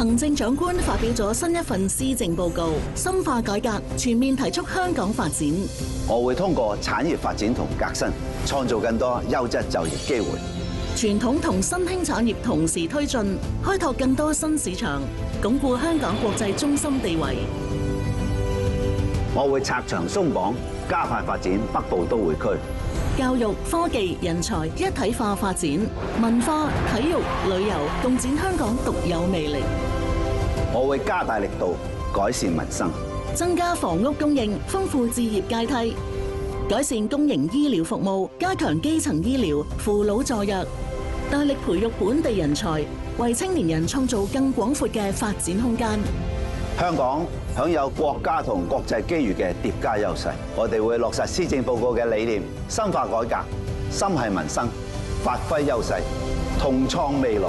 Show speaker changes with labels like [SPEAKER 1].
[SPEAKER 1] 行政長官發表咗新一份施政報告，深化改革，全面提速香港發展。
[SPEAKER 2] 我會通過產業發展同革新，創造更多優質就業機會。
[SPEAKER 1] 傳統同新興產業同時推進，開拓更多新市場，鞏固香港國際中心地位。
[SPEAKER 2] 我會拆牆鬆綁，加快發展北部都會區。
[SPEAKER 1] 教育、科技、人才一體化發展，文化、體育、旅遊共展香港獨有魅力。
[SPEAKER 2] 我會加大力度改善民生，
[SPEAKER 1] 增加房屋供應，豐富置業階梯，改善公營醫療服務，加強基層醫療，扶老助弱，大力培育本地人才，為青年人創造更廣闊嘅發展空間。
[SPEAKER 2] 香港享有國家同國際機遇嘅疊加優勢，我哋會落實施政報告嘅理念，深化改革，心繫民生，發揮優勢，同創未來。